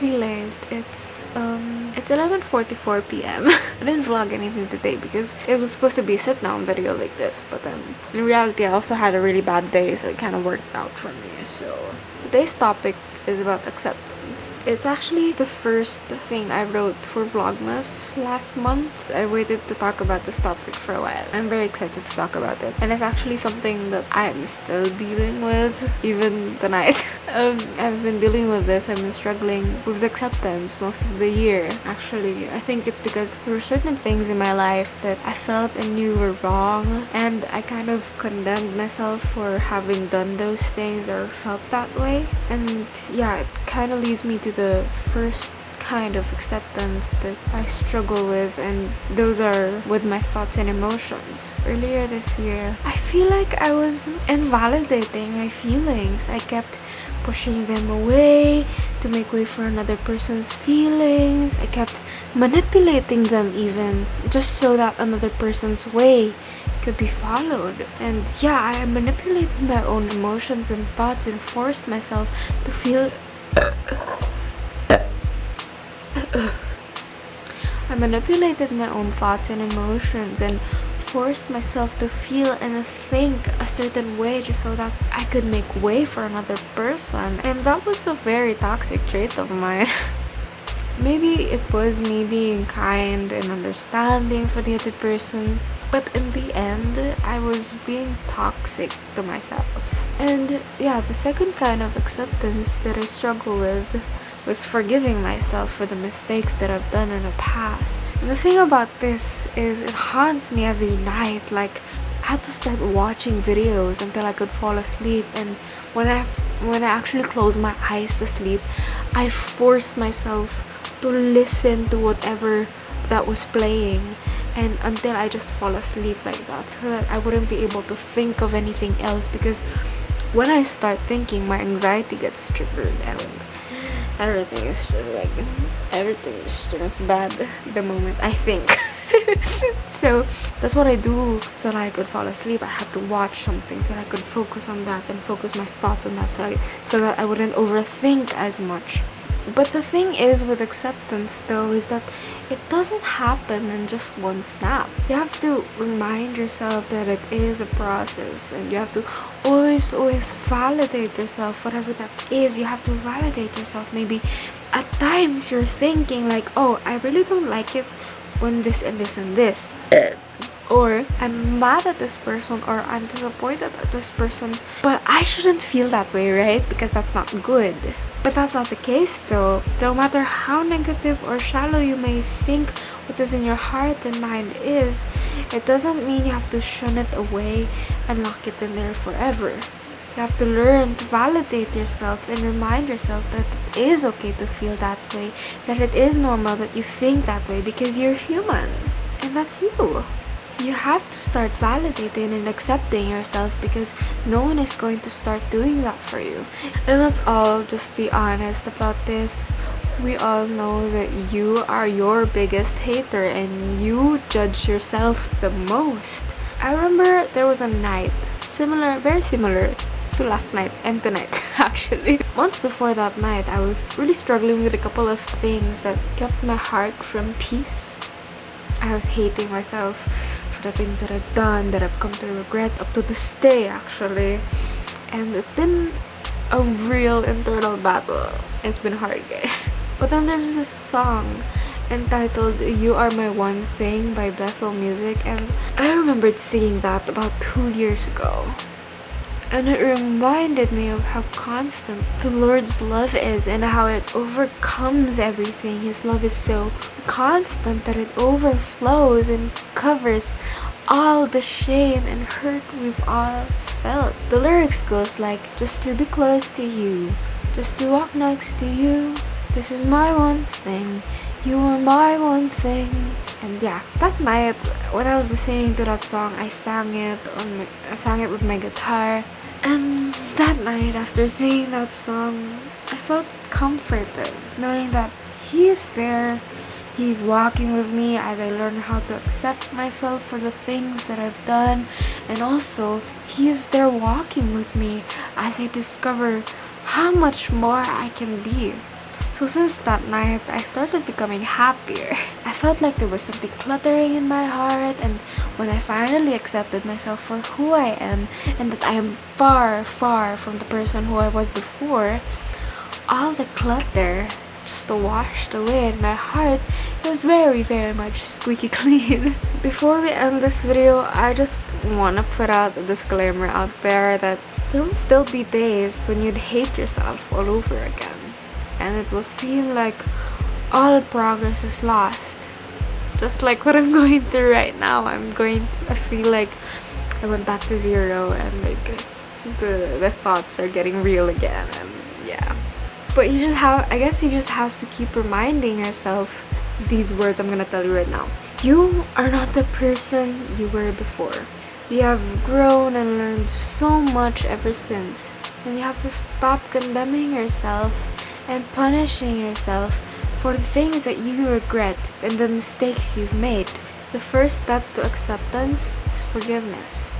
already late. It's 11:44 p.m. I didn't vlog anything today because it was supposed to be a sit-down video like this, but then in reality I also had a really bad day, so it kind of worked out for me. So today's topic is about acceptance. It's actually the first thing I wrote for VLOGMAS last month. I waited to talk about this topic for a while. I'm very excited to talk about it. And it's actually something that I'm still dealing with, even tonight. I've been dealing with this. I've been struggling with acceptance most of the year. Actually, I think it's because there were certain things in my life that I felt and knew were wrong. And I kind of condemned myself for having done those things or felt that way. And yeah, it kind of leads me to the first kind of acceptance that I struggle with, and those are with my thoughts and emotions. Earlier this year, I feel like I was invalidating my feelings. I kept pushing them away to make way for another person's feelings. I kept manipulating them even just so that another person's way could be followed. And yeah, I manipulated my own emotions and thoughts and forced myself to feel I manipulated my own thoughts and emotions and forced myself to feel and think a certain way just so that I could make way for another person. And that was a very toxic trait of mine. Maybe it was me being kind and understanding for the other person, but in the end, I was being toxic to myself. And yeah, the second kind of acceptance that I struggle with was forgiving myself for the mistakes that I've done in the past. And the thing about this is it haunts me every night. Like, I had to start watching videos until I could fall asleep, and when I actually close my eyes to sleep, I forced myself to listen to whatever that was playing, and until I just fall asleep like that, so that I wouldn't be able to think of anything else, because when I start thinking, my anxiety gets triggered and everything is just turns bad the moment I think. So that's what I do so that I could fall asleep. I had to watch something so that I could focus on that and focus my thoughts on that side so that I wouldn't overthink as much. But the thing is with acceptance though is that it doesn't happen in just one snap. You have to remind yourself that it is a process, and you have to always validate yourself, whatever that is. You have to validate yourself. Maybe at times you're thinking like, oh, I really don't like it when this and this and this, or I'm mad at this person, or I'm disappointed at this person, but I shouldn't feel that way, right? Because that's not good. But that's not the case though. No matter how negative or shallow you may think what is in your heart and mind is, it doesn't mean you have to shun it away and lock it in there forever. You have to learn to validate yourself and remind yourself that it is okay to feel that way, that it is normal that you think that way, because you're human and that's you. You have to start validating and accepting yourself, because no one is going to start doing that for you. And let's all just be honest about this. We all know that you are your biggest hater and you judge yourself the most. I remember there was a night very similar to last night and tonight actually. Months before that night, I was really struggling with a couple of things that kept my heart from peace. I was hating myself for the things that I've done, that I've come to regret up to this day actually. And it's been a real internal battle. It's been hard, guys. But then there's this song entitled You Are My One Thing by Bethel Music, and I remembered singing that about 2 years ago. And it reminded me of how constant the Lord's love is and how it overcomes everything. His love is so constant that it overflows and covers all the shame and hurt we've all felt. The lyrics goes like, just to be close to you, just to walk next to you, this is my one thing, you are my one thing. And yeah, that night when I was listening to that song, I sang it with my guitar. And that night, after singing that song, I felt comforted, knowing that He is there. He's walking with me as I learn how to accept myself for the things that I've done. And also, He is there walking with me as I discover how much more I can be. So since that night, I started becoming happier. I felt like there was something cluttering in my heart, and when I finally accepted myself for who I am and that I am far, far from the person who I was before, all the clutter just washed away in my heart. It was very, very much squeaky clean. Before we end this video, I just want to put out a disclaimer out there that there will still be days when you'd hate yourself all over again, and it will seem like all progress is lost. Just like what I'm going through right now. I feel like I went back to zero, and like the thoughts are getting real again, and yeah. But I guess you just have to keep reminding yourself these words I'm gonna tell you right now. You are not the person you were before. You have grown and learned so much ever since, and you have to stop condemning yourself and punishing yourself for the things that you regret and the mistakes you've made. The first step to acceptance is forgiveness.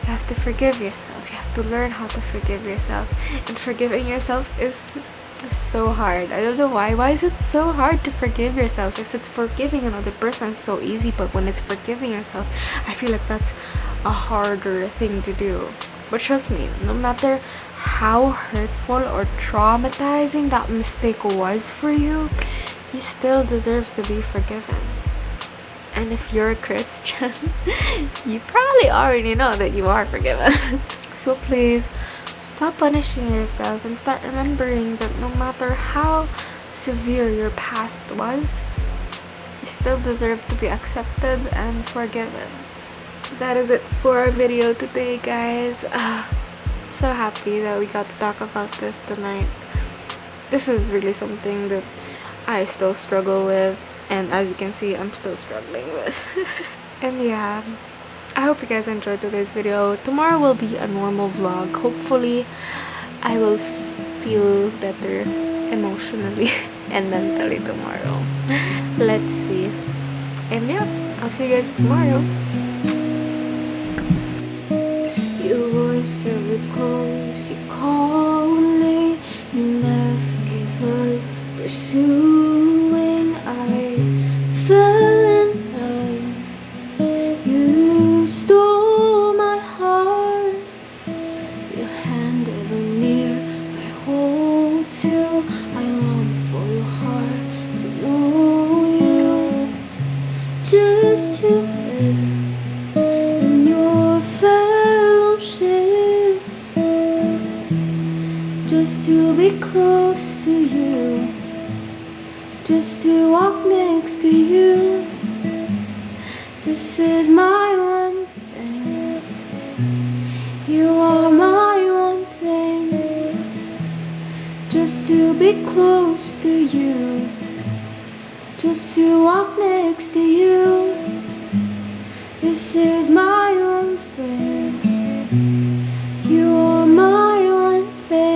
You have to forgive yourself. You have to learn how to forgive yourself. And forgiving yourself is so hard. I don't know why. Why is it so hard to forgive yourself? If it's forgiving another person, it's so easy. But when it's forgiving yourself, I feel like that's a harder thing to do. But trust me, no matter how hurtful or traumatizing that mistake was for you, you still deserve to be forgiven. And if you're a Christian, you probably already know that you are forgiven. So please, stop punishing yourself and start remembering that no matter how severe your past was, you still deserve to be accepted and forgiven. That is it for our video today, guys. So happy that we got to talk about this tonight. This is really something that I still struggle with, and as you can see, I'm still struggling with. And yeah, I hope you guys enjoyed today's video. Tomorrow will be a normal vlog. Hopefully I will feel better emotionally and mentally tomorrow. Let's see. And yeah, I'll see you guys tomorrow. Your voice ever close, you called me, you never gave up pursuing. I fell in love, you stole my heart, your hand ever near, I hold to. I long for your heart to know you, just to live in your fellowship, just to be close to you, just to walk next to you. This is my one thing. You are my one thing. Just to be close to you, just to walk next to you. This is my one thing. You are my one thing.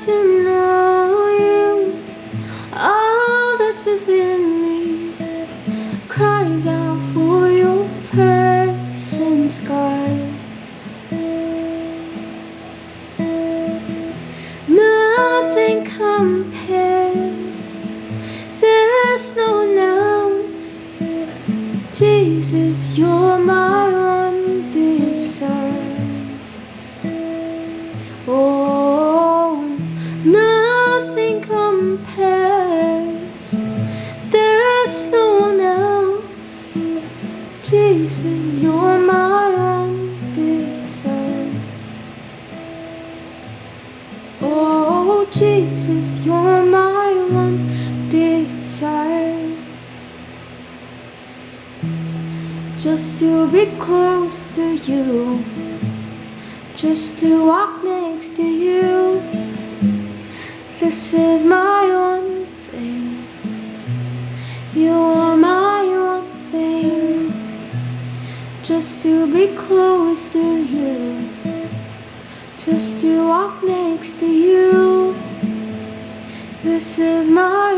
To know you, all that's within me cries out for your presence, God. Nothing compares, there's no one else. Jesus, you're my one desire. Oh, nothing compares, there's no one else. Jesus, you're my one desire. Oh, Jesus, you're my one desire. Just to be close to you, just to walk next to you. This is my one thing. You are my one thing. Just to be close to you, just to walk next to you. This is my